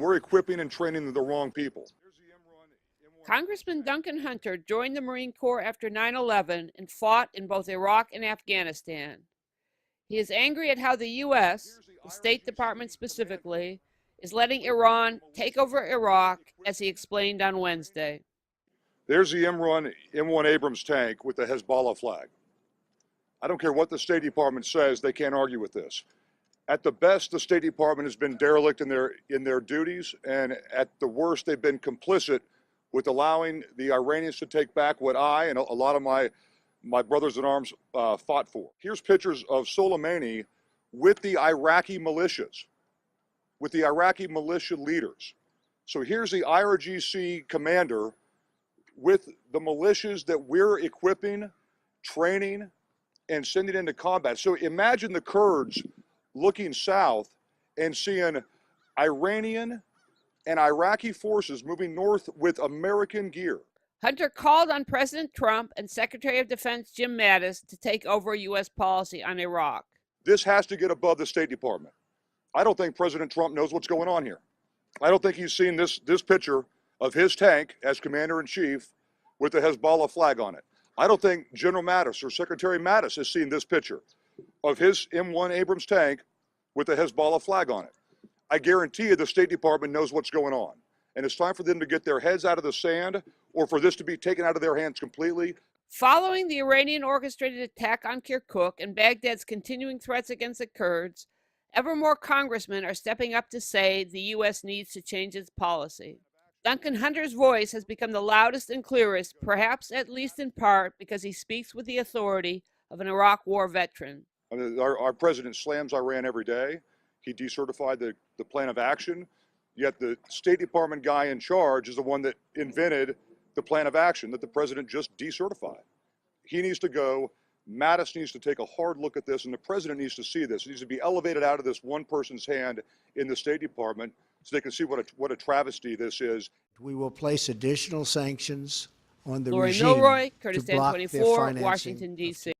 we're equipping and training the wrong people. Congressman Ducan Hunter joined the Marine Corps after 9/11 and fought in both Iraq and Afghanistan. He is angry at how the U.S., the State Department specifically, is letting Iran take over Iraq, as he explained on Wednesday. There's the M1 Abrams tank with the Hezbollah flag. I don't care what the State Department says, they can't argue with this. At the best, the State Department has been derelict in their duties, and at the worst, they've been complicit with allowing the Iranians to take back what I and a lot of my brothers in arms fought for. Here's pictures of Soleimani with the Iraqi militias, with the Iraqi militia leaders. So here's the IRGC commander with the militias that we're equipping, training, and sending into combat. So imagine the Kurds looking south and seeing Iranian and Iraqi forces moving north with American gear. Hunter called on President Trump and Secretary of Defense Jim Mattis to take over U.S. policy on Iraq. This has to get above the State Department. I don't think President Trump knows what's going on here. I don't think he's seen this picture of his tank as Commander-in-Chief with the Hezbollah flag on it. I don't think General Mattis or Secretary Mattis has seen this picture of his M1 Abrams tank with the Hezbollah flag on it. I guarantee you the State Department knows what's going on. And it's time for them to get their heads out of the sand or for this to be taken out of their hands completely. Following the Iranian-orchestrated attack on Kirkuk and Baghdad's continuing threats against the Kurds, ever more congressmen are stepping up to say the U.S. needs to change its policy. Ducan Hunter's voice has become the loudest and clearest, perhaps at least in part because he speaks with the authority of an Iraq War veteran. I mean, our president slams Iran every day. He decertified the plan of action, yet the State Department guy in charge is the one that invented the plan of action that the president just decertified. He needs to go. Mattis needs to take a hard look at this, and the president needs to see this. It needs to be elevated out of this one person's hand in the State Department so they can see what a travesty this is. We will place additional sanctions on the Lori regime Milroy, to Kurdistan block their 24, financing Washington, D.C.